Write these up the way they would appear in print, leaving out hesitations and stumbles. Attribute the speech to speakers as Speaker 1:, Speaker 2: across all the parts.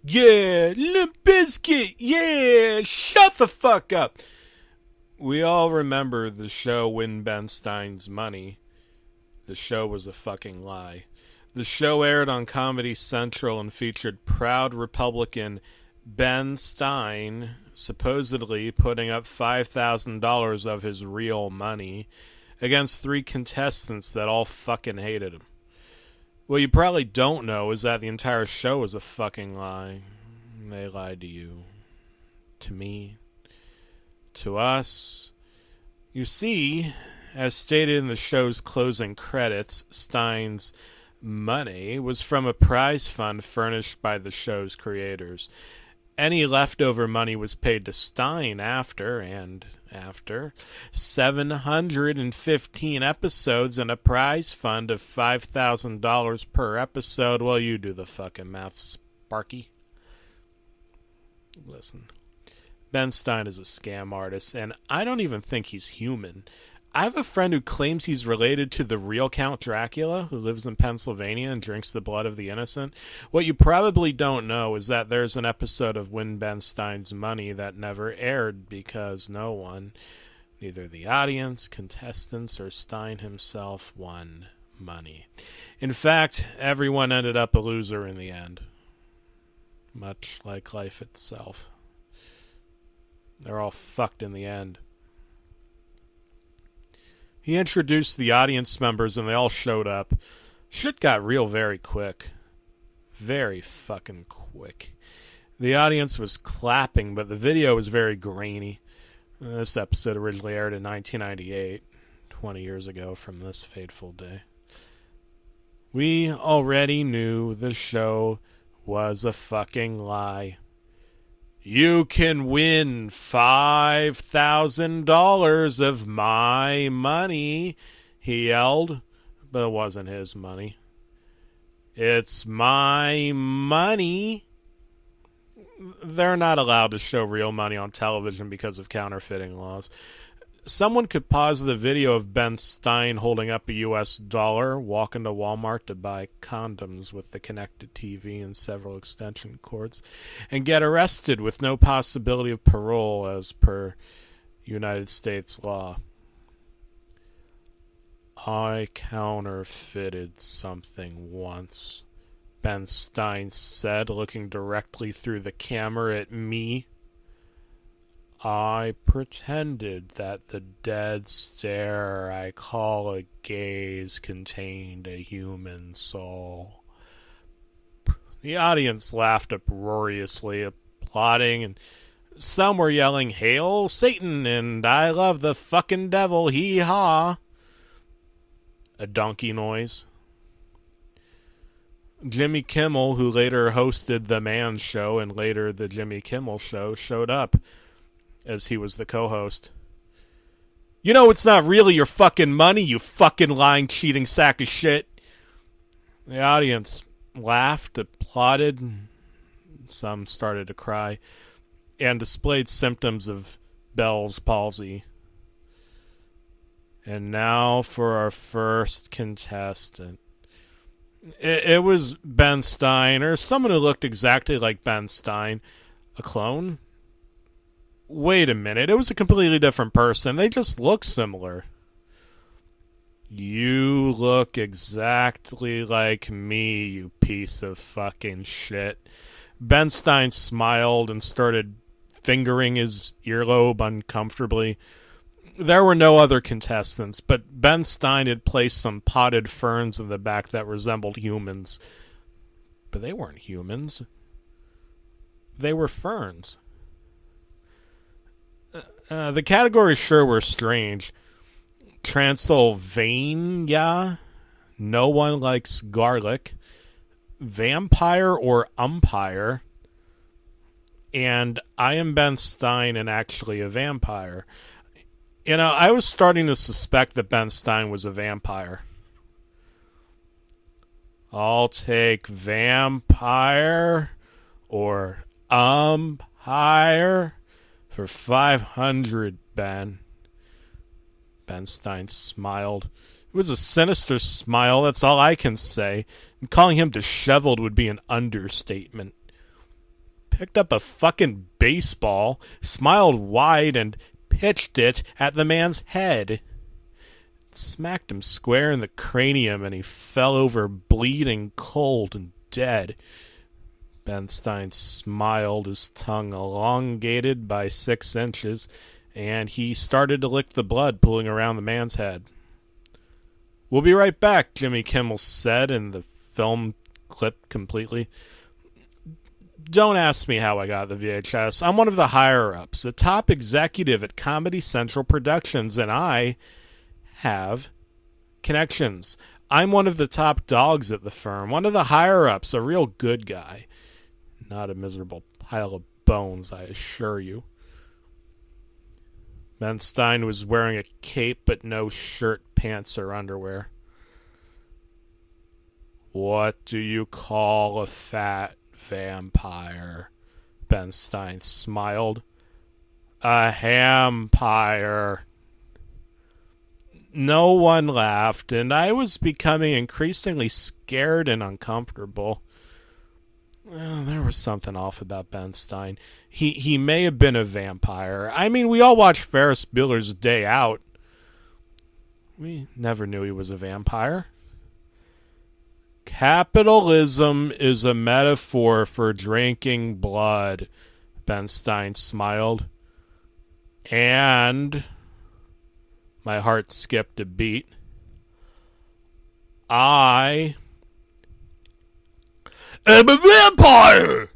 Speaker 1: Yeah, Limp Bizkit. Yeah, shut the fuck up. We all remember the show Win Ben Stein's Money. The show was a fucking lie. The show aired on Comedy Central and featured proud Republican Ben Stein supposedly putting up $5,000 of his real money against three contestants that all fucking hated him. What you probably don't know is that the entire show was a fucking lie. They lied to you. To me. To us. You see, as stated in the show's closing credits, Stein's money was from a prize fund furnished by the show's creators. Any leftover money was paid to Stein after 715 episodes and a prize fund of $5,000 per episode. Well, you do the fucking math, Sparky. Listen, Ben Stein is a scam artist, and I don't even think he's human. I have a friend who claims he's related to the real Count Dracula, who lives in Pennsylvania and drinks the blood of the innocent. What you probably don't know is that there's an episode of Win Ben Stein's Money that never aired because no one, neither the audience, contestants, or Stein himself, won money. In fact, everyone ended up a loser in the end. Much like life itself. They're all fucked in the end. He introduced the audience members and they all showed up. Shit got real very quick. Very fucking quick. The audience was clapping, but the video was very grainy. This episode originally aired in 1998, 20 years ago from this fateful day. We already knew the show was a fucking lie. You can win $5,000 of my money, he yelled, but it wasn't his money. It's my money. They're not allowed to show real money on television because of counterfeiting laws. Someone could pause the video of Ben Stein holding up a US dollar, walk into Walmart to buy condoms with the connected TV and several extension cords, and get arrested with no possibility of parole as per United States law. I counterfeited something once, Ben Stein said, looking directly through the camera at me. I pretended that the dead stare I call a gaze contained a human soul. The audience laughed uproariously, applauding, and some were yelling, "Hail Satan!" and "I love the fucking devil, hee-haw!" A donkey noise. Jimmy Kimmel, who later hosted The Man Show and later The Jimmy Kimmel Show, showed up as he was the co-host. You know it's not really your fucking money, you fucking lying, cheating sack of shit. The audience laughed, applauded, some started to cry, and displayed symptoms of Bell's palsy. And now for our first contestant. It was Ben Stein, or someone who looked exactly like Ben Stein. A clone? Wait a minute, it was a completely different person. They just look similar. You look exactly like me, you piece of fucking shit. Ben Stein smiled and started fingering his earlobe uncomfortably. There were no other contestants, but Ben Stein had placed some potted ferns in the back that resembled humans. But they weren't humans. They were ferns. The categories sure were strange. Transylvania, no one likes garlic, vampire or umpire, and I am Ben Stein and actually a vampire. You know, I was starting to suspect that Ben Stein was a vampire. I'll take vampire or umpire for 500, Ben. Ben Stein smiled. It was a sinister smile, that's all I can say. And calling him disheveled would be an understatement. picked up a fucking baseball, smiled wide, and pitched it at the man's head. It smacked him square in the cranium, and he fell over bleeding, cold, and dead. Ben Stein smiled, his tongue elongated by 6 inches, and he started to lick the blood pooling around the man's head. "We'll be right back," Jimmy Kimmel said, and the film clipped completely. "Don't ask me how I got the VHS. I'm one of the higher-ups, a top executive at Comedy Central Productions, and I have connections. I'm one of the top dogs at the firm, one of the higher-ups, a real good guy. Not a miserable pile of bones, I assure you." Ben Stein was wearing a cape but no shirt, pants, or underwear. "What do you call a fat vampire?" Ben Stein smiled. "A hampire." No one laughed, and I was becoming increasingly scared and uncomfortable. Well, there was something off about Ben Stein. He may have been a vampire. I mean, we all watched Ferris Bueller's Day Out. We never knew he was a vampire. "Capitalism is a metaphor for drinking blood," Ben Stein smiled. "And," my heart skipped a beat, "I am a vampire!"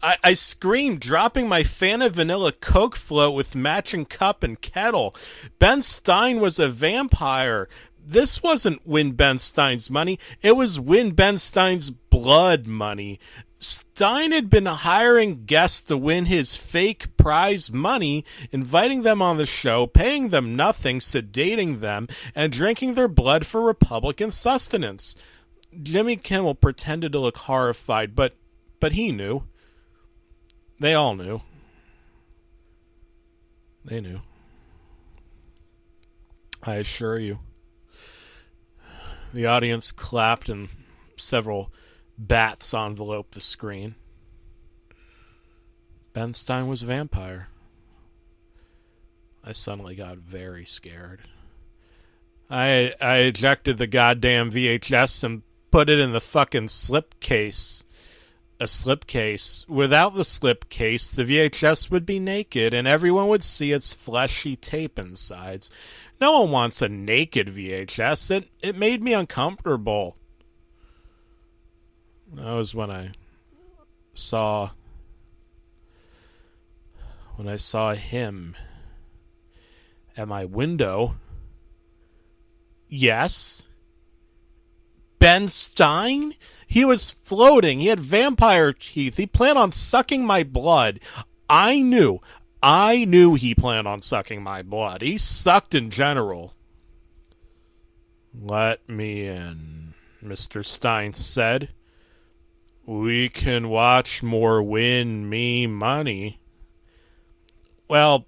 Speaker 1: I screamed, dropping my Fanta Vanilla Coke float with matching cup and kettle. Ben Stein was a vampire. This wasn't Win Ben Stein's money. It was Win Ben Stein's blood money. Stein had been hiring guests to win his fake prize money, inviting them on the show, paying them nothing, sedating them, and drinking their blood for Republican sustenance. Jimmy Kimmel pretended to look horrified, but he knew. They all knew. They knew. I assure you. The audience clapped and several bats enveloped the screen. Ben Stein was a vampire. I suddenly got very scared. I ejected the goddamn VHS and put it in the fucking slipcase. A slipcase. Without the slipcase, the VHS would be naked and everyone would see its fleshy tape insides. No one wants a naked VHS. It made me uncomfortable. That was when I saw him at my window. Yes. Ben Stein? He was floating. He had vampire teeth. He planned on sucking my blood. I knew he planned on sucking my blood. He sucked in general. "Let me in," Mr. Stein said. "We can watch more win me money." Well,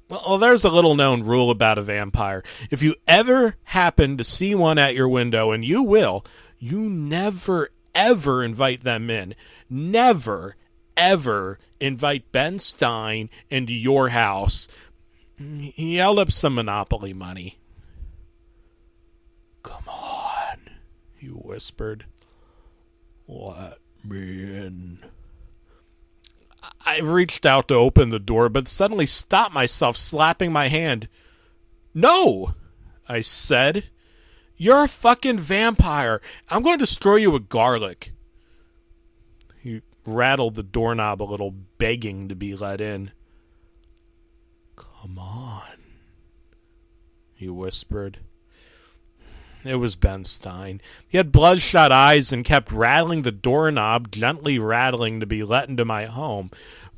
Speaker 1: there's a little-known rule about a vampire. If you ever happen to see one at your window, and you will, you never, ever invite them in. Never, ever invite Ben Stein into your house. He held up some Monopoly money. "Come on," he whispered. "Let me in." I reached out to open the door, but suddenly stopped myself, slapping my hand. "No," I said. "You're a fucking vampire. I'm going to destroy you with garlic." He rattled the doorknob a little, begging to be let in. "Come on," he whispered. It was Ben Stein. He had bloodshot eyes and kept rattling the doorknob, gently rattling to be let into my home.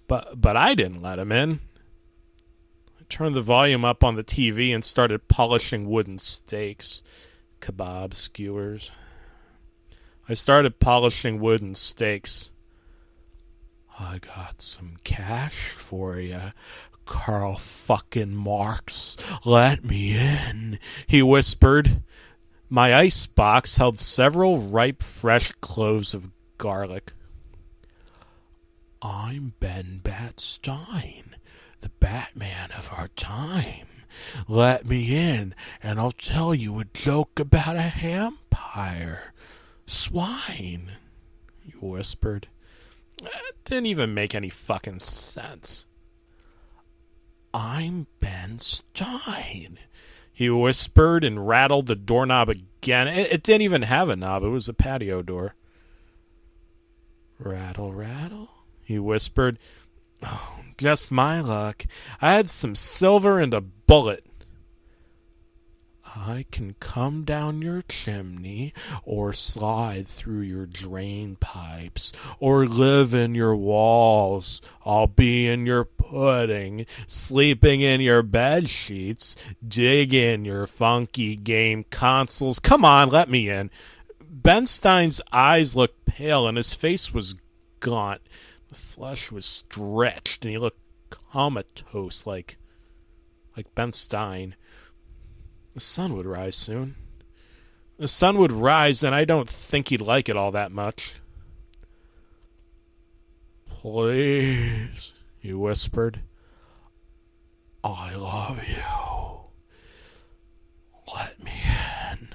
Speaker 1: But I didn't let him in. I turned the volume up on the TV and started polishing wooden steaks, kebab skewers. I started polishing wooden steaks. "I got some cash for you, Karl fucking Marx. Let me in," he whispered. My ice box held several ripe, fresh cloves of garlic. I'm Ben Bat Stein, the Batman of our time. Let me in, and I'll tell you a joke about a vampire. Swine, he whispered. It didn't even make any fucking sense. I'm Ben Stein, he whispered and rattled the doorknob again. It didn't even have a knob. It was a patio door. Rattle, rattle, he whispered. Oh, just my luck. I had some silver and a bullet. I can come down your chimney, or slide through your drain pipes, or live in your walls. I'll be in your pudding, sleeping in your bed sheets, dig in your funky game consoles. Come on, let me in. Ben Stein's eyes looked pale, and his face was gaunt. The flesh was stretched, and he looked comatose, like Ben Stein. The sun would rise soon. The sun would rise, and I don't think he'd like it all that much. Please, he whispered. I love you. Let me in.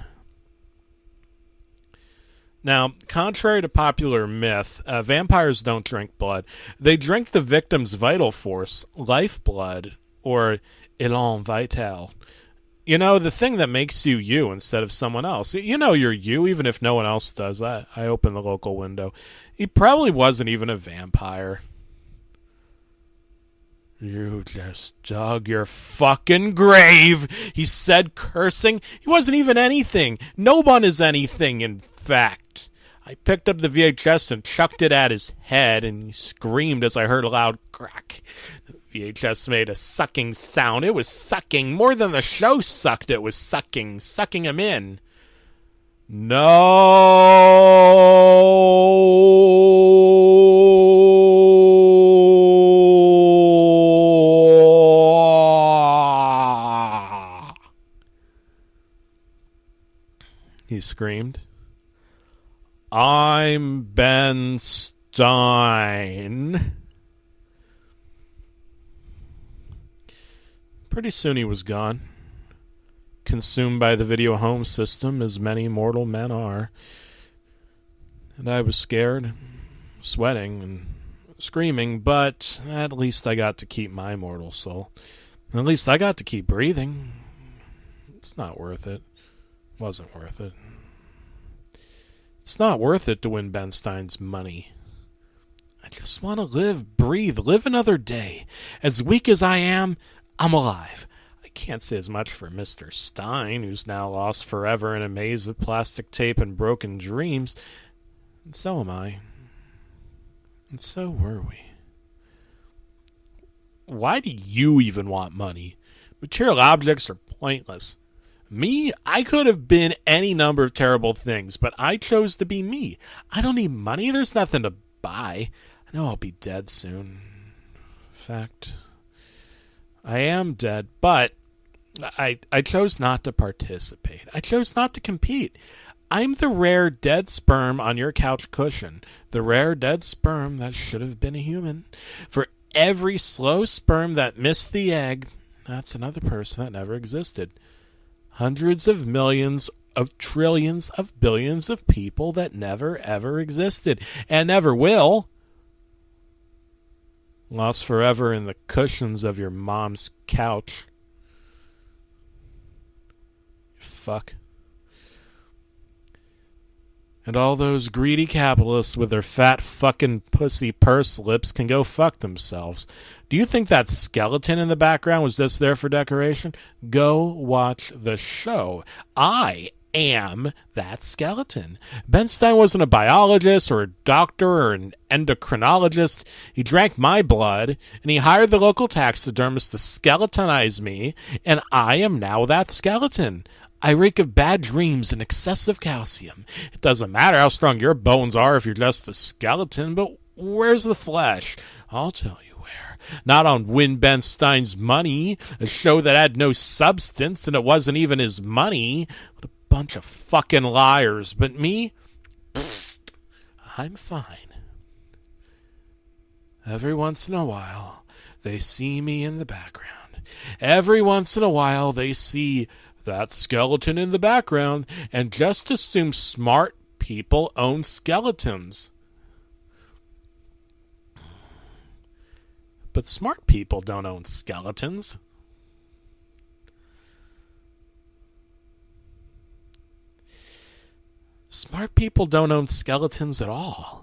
Speaker 1: Now, contrary to popular myth, vampires don't drink blood. They drink the victim's vital force, lifeblood, or élan vital. You know, the thing that makes you you instead of someone else. You know you're you, even if no one else does. I opened the local window. He probably wasn't even a vampire. You just dug your fucking grave, he said, cursing. He wasn't even anything. No one is anything, in fact. I picked up the VHS and chucked it at his head, and he screamed as I heard a loud crack. The VHS made a sucking sound. It was sucking. More than the show sucked, it was sucking him in. No! He screamed. I'm Ben Stein. Pretty soon he was gone, consumed by the video home system, as many mortal men are. And I was scared, sweating, and screaming, but at least I got to keep my mortal soul. At least I got to keep breathing. It's not worth it. Wasn't worth it. It's not worth it to win Ben Stein's money. I just want to live, breathe, live another day. As weak as I am, I'm alive. I can't say as much for Mr. Stein, who's now lost forever in a maze of plastic tape and broken dreams. And so am I. And so were we. Why do you even want money? Material objects are pointless. Me, I could have been any number of terrible things, but I chose to be me. I don't need money. There's nothing to buy. I know I'll be dead soon. In fact, I am dead, but I chose not to participate. I chose not to compete. I'm the rare dead sperm on your couch cushion. The rare dead sperm that should have been a human. For every slow sperm that missed the egg, that's another person that never existed. Hundreds of millions of trillions of billions of people that never ever existed and never will. Lost forever in the cushions of your mom's couch. Fuck. And all those greedy capitalists with their fat fucking pussy purse lips can go fuck themselves. Do you think that skeleton in the background was just there for decoration? Go watch the show. I am that skeleton. Ben Stein wasn't a biologist or a doctor or an endocrinologist. He drank my blood, and he hired the local taxidermist to skeletonize me, and I am now that skeleton. I reek of bad dreams and excessive calcium. It doesn't matter how strong your bones are if you're just a skeleton, but where's the flesh? I'll tell you where. Not on Win Ben Stein's Money, a show that had no substance, and it wasn't even his money. What a bunch of fucking liars. But me? Pfft, I'm fine. Every once in a while, they see me in the background. Every once in a while, they see that skeleton in the background and just assume smart people own skeletons. But smart people don't own skeletons. Smart people don't own skeletons at all.